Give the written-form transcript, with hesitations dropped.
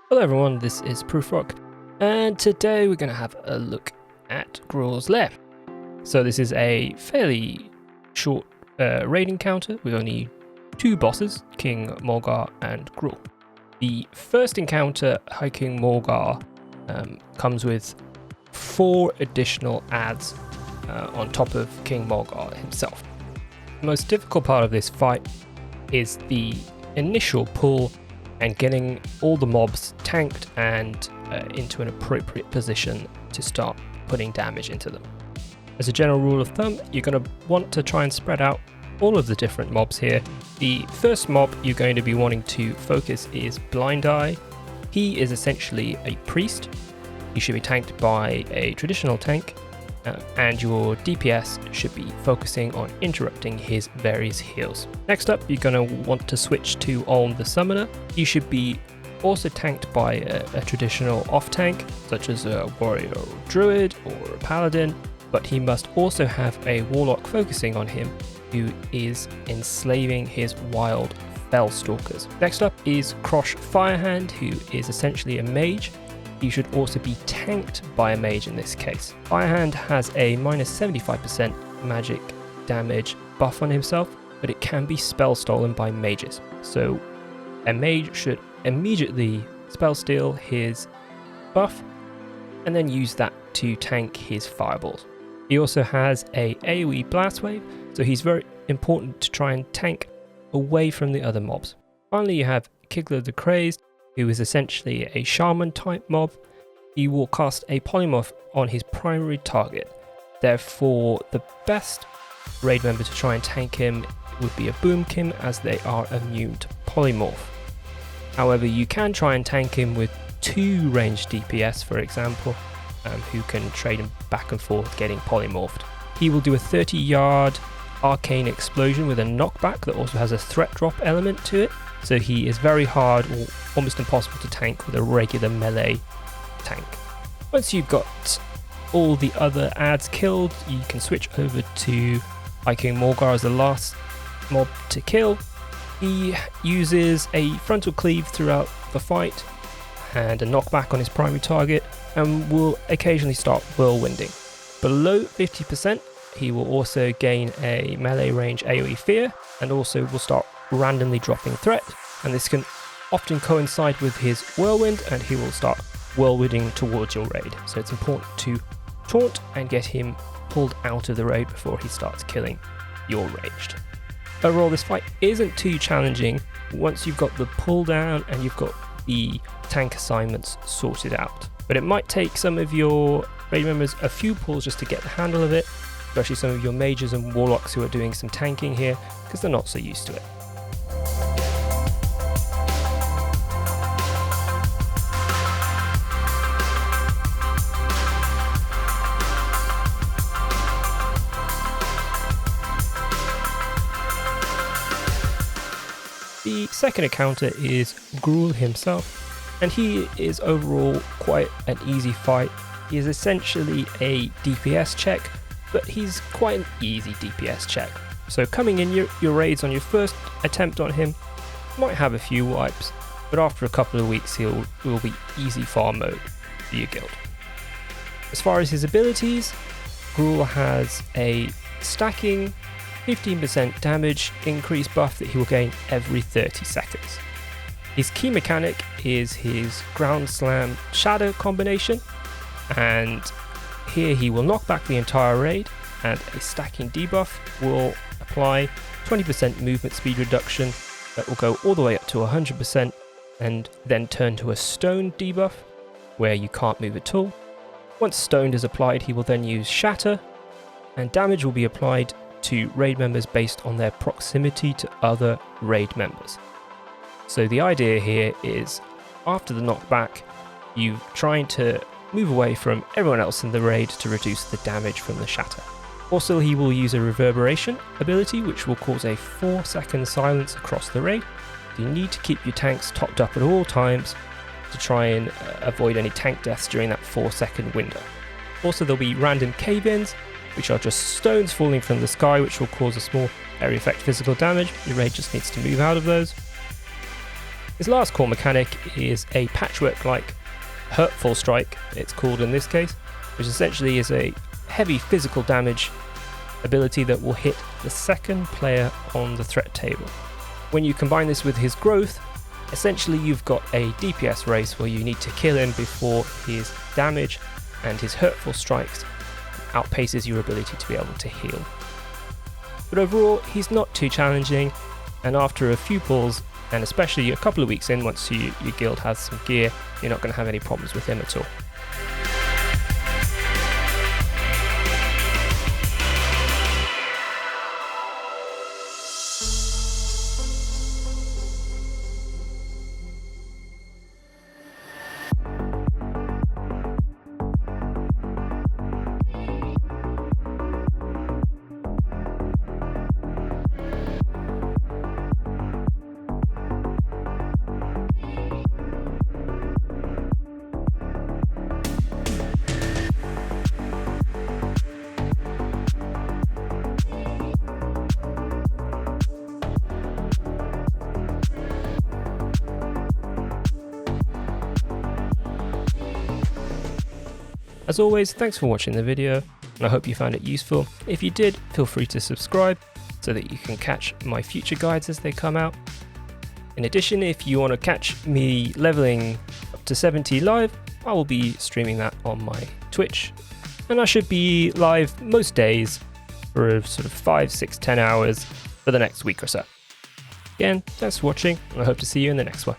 Hello everyone, this is Prufrock, and today we're going to have a look at Gruul's Lair. So this is a fairly short raid encounter with only two bosses, King Morgaar and Gruul. The first encounter, High King Morgaar, comes with 4 additional adds on top of King Morgaar himself. The most difficult part of this fight is the initial pull and getting all the mobs tanked and into an appropriate position to start putting damage into them. As a general rule of thumb, you're going to want to try and spread out all of the different mobs here. The first mob you're going to be wanting to focus is Blind Eye. He is essentially a priest. He should be tanked by a traditional tank, and your DPS should be focusing on interrupting his various heals. Next up, you're going to want to switch to Olm the Summoner. He should be also tanked by a traditional off-tank, such as a warrior or druid or a paladin, but he must also have a warlock focusing on him, who is enslaving his wild fellstalkers. Next up is Krosh Firehand, who is essentially a mage. He should also be tanked by a mage in this case. Firehand has a minus 75% magic damage buff on himself, but it can be spell stolen by mages. So a mage should immediately spell steal his buff and then use that to tank his fireballs. He also has a AoE blast wave, so he's very important to try and tank away from the other mobs. Finally, you have Kigler the Crazed, who is essentially a shaman type mob. He will cast a polymorph on his primary target. Therefore, the best raid member to try and tank him would be a Boomkin, as they are immune to polymorph. However, you can try and tank him with 2 ranged DPS, for example, who can trade him back and forth getting polymorphed. He will do a 30-yard arcane explosion with a knockback that also has a threat drop element to it. So he is very hard or almost impossible to tank with a regular melee tank. Once you've got all the other adds killed, you can switch over to High King Morgaar as the last mob to kill. He uses a frontal cleave throughout the fight and a knockback on his primary target, and will occasionally start whirlwinding. Below 50%, he will also gain a melee range AoE fear, and also will start randomly dropping threat, and this can often coincide with his whirlwind, and he will start whirlwinding towards your raid. So it's important to taunt and get him pulled out of the raid before he starts killing your ranged. Overall, this fight isn't too challenging once you've got the pull down and you've got the tank assignments sorted out, but it might take some of your raid members a few pulls just to get the handle of it, especially some of your mages and warlocks who are doing some tanking here, because they're not so used to it. The second encounter is Gruul himself, and he is overall quite an easy fight. He is essentially a DPS check, but he's quite an easy DPS check. So coming in your raids on your first attempt on him, might have a few wipes, but after a couple of weeks he will be easy farm mode for your guild. As far as his abilities, Gruul has a stacking 15% damage increase buff that he will gain every 30 seconds. His key mechanic is his ground slam shadow combination, and here he will knock back the entire raid, and a stacking debuff will apply 20% movement speed reduction that will go all the way up to 100%, and then turn to a stone debuff where you can't move at all. Once stoned is applied, he will then use shatter, and damage will be applied to raid members based on their proximity to other raid members. So the idea here is, after the knockback, you're trying to move away from everyone else in the raid to reduce the damage from the shatter. Also, he will use a reverberation ability, which will cause a 4-second silence across the raid. You need to keep your tanks topped up at all times to try and avoid any tank deaths during that 4-second window. Also, there'll be random cave-ins, which are just stones falling from the sky, which will cause a small area effect physical damage. Your raid just needs to move out of those. His last core mechanic is a patchwork-like hurtful strike, it's called in this case, which essentially is a heavy physical damage ability that will hit the second player on the threat table. When you combine this with his growth, essentially you've got a DPS race where you need to kill him before his damage and his hurtful strikes outpaces your ability to be able to heal. But overall, he's not too challenging, and after a few pulls, and especially a couple of weeks in, once your guild has some gear, you're not going to have any problems with him at all. As always, thanks for watching the video, and I hope you found it useful. If you did, feel free to subscribe so that you can catch my future guides as they come out. In addition, if you want to catch me leveling up to 70 live, I will be streaming that on my Twitch, and I should be live most days for sort of 5, 6, 10 hours for the next week or so. Again, thanks for watching, and I hope to see you in the next one.